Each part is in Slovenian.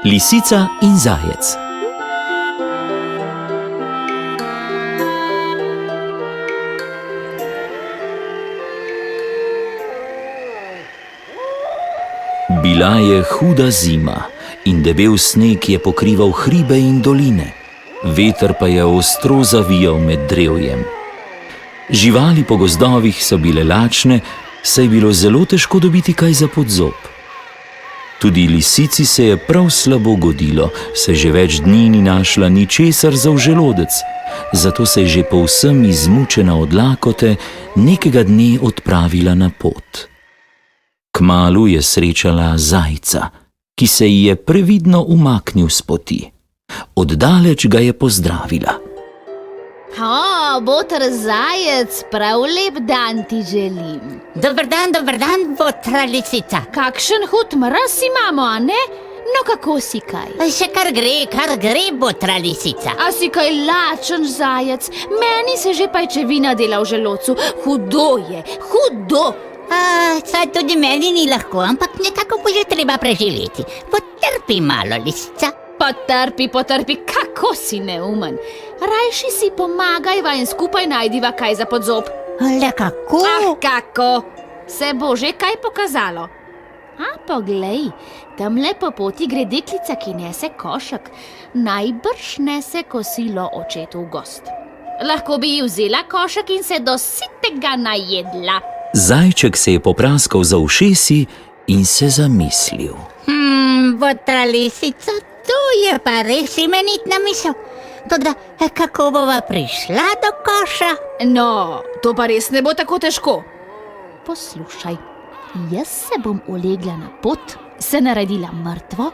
Lisica in zajec. Bila je huda zima in debel sneg je pokrival hribe in doline. Veter pa je ostro zavijal med drevjem. Živali po gozdovih so bile lačne, saj je bilo zelo težko dobiti kaj za podzob. Tudi lisici se je prav slabo godilo, saj že več dni ni našla ničesar za v želodec, zato se je že povsem izmučena od lakote nekega dne odpravila na pot. Kmalu je srečala zajca, ki se ji je previdno umaknil s poti. Oddaleč ga je pozdravila. Boter zajec, prav lep dan ti želim. Dober dan, botra lisica. Kakšen hud mraz imamo, a ne? No, kako si kaj? Še kar gre, botra lisica. A si kaj lačen zajec? Meni se že pajčevina dela v želodcu. Hudo je, hudo. Saj tudi meni ni lahko, ampak nekako bo že treba preživeti. Potrpi malo, lisica. Potrpi, kako si neumen. Rajši si pomagajva in skupaj najdiva kaj za podzob. Le kako? Kako? Se bo že kaj pokazalo. Poglej, tamle po poti gre deklica, ki nese košek. Najbrž nese kosilo očetu v gost. Lahko bi ji vzela košek in se do sitega najedla. Zajček se je popraskal za ušesi in se zamislil. Botra lisica, to je pa res imenitna misel. Toda, kako bova prišla do koša? No, to pa res ne bo tako težko. Poslušaj, jaz se bom ulegla na pot, se naredila mrtvo,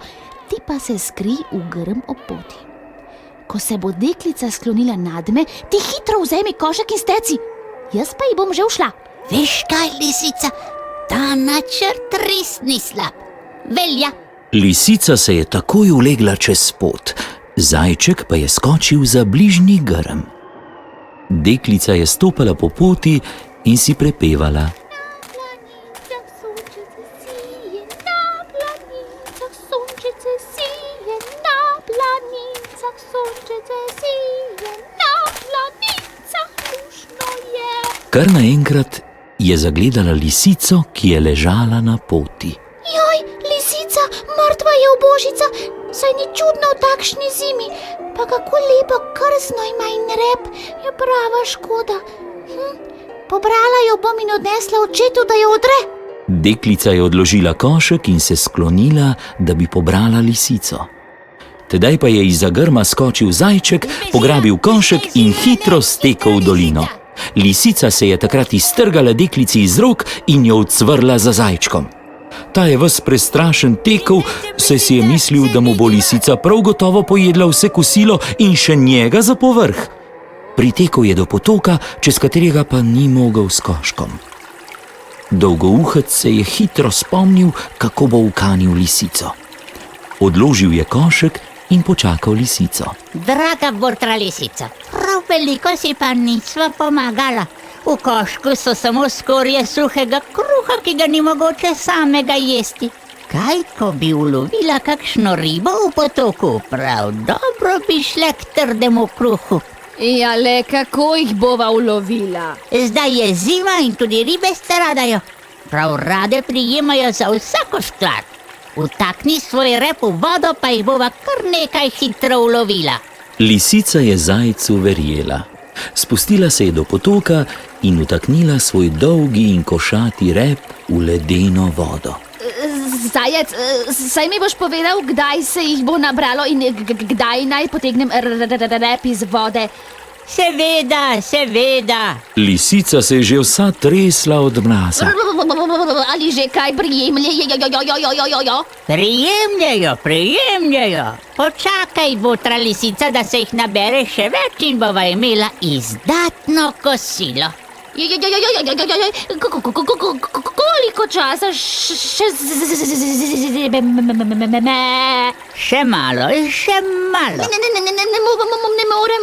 ti pa se skrij v grm ob poti. Ko se bo deklica sklonila nad me, ti hitro vzemi košek in steci. Jaz pa ji bom že ušla. Veš kaj, lisica, ta načrt res ni slab. Velja. Lisica se je takoj ulegla čez pot, zajček pa je skočil za bližnji grm. Deklica je stopala po poti in si prepevala. Kar naenkrat je zagledala lisico, ki je ležala na poti. Joj, lisica, mrtva je ubožica, saj ni čudno v takšni zimi. Pa kako lepo krzno ima in rep, je prava škoda. Pobrala jo bom in odnesla očetu, da jo odre. Deklica je odložila košek in se sklonila, da bi pobrala lisico. Tedaj pa je izza grma skočil zajček, pograbil košek in hitro stekel v dolino. Lisica se je takrat iztrgala deklici iz rok in jo odcvrla za zajčkom. Ta je ves prestrašen tekel, saj si je mislil, da mu bo lisica prav gotovo pojedla vse kosilo in še njega za povrh. Pritekel je do potoka, čez katerega pa ni mogel s koškom. Dolgouhec se je hitro spomnil, kako bo ukanil lisico. Odložil je košek in počakal lisico. Draga botra lisica, prav veliko si pa nisva pomagala. V košku so samo skorje suhega kruha, ki ga ni mogoče samega jesti. Kaj, ko bi ulovila kakšno ribo v potoku, prav dobro bi šle k trdemu kruhu. Ja, le kako jih bova ulovila? Zdaj je zima in tudi ribe stradajo. Prav rade prijemajo za vsako stvar. Vtakni svoj rep v vodo, pa jih bova kar nekaj hitro ulovila. Lisica je zajcu verjela. Spustila se je do potoka in vtaknila svoj dolgi in košati rep v ledeno vodo. Zajec, saj mi boš povedal, kdaj se jih bo nabralo in kdaj naj potegnem rep iz vode? Seveda. Lisica se je že vsa tresla od mraza. Ali že kaj prijemljajo? Prijemljajo. Počakaj, botra lisica, da se jih nabere še več in bova imela izdatno kosilo. Koliko časa še Še malo. Ne morem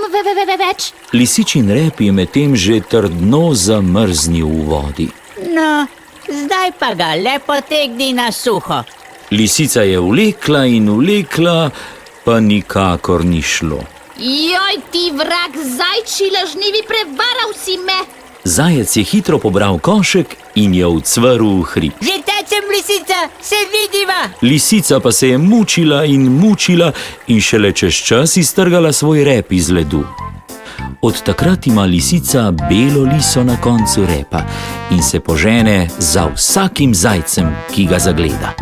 več. Lisičin rep je medtem že trdno zamrznil v vodi. No, zdaj pa ga le potegni na suho. Lisica je vlekla in vlekla, pa nikakor ni šlo. Joj, ti vrag, zajči lažnivi, prevaral si me! Zajec je hitro pobral košek in je vcvrl v hrib. Že tečem, lisica, se vidiva! Lisica pa se je mučila in šele čez čas iztrgala svoj rep iz ledu. Od takrat ima lisica belo liso na koncu repa in se požene za vsakim zajcem, ki ga zagleda.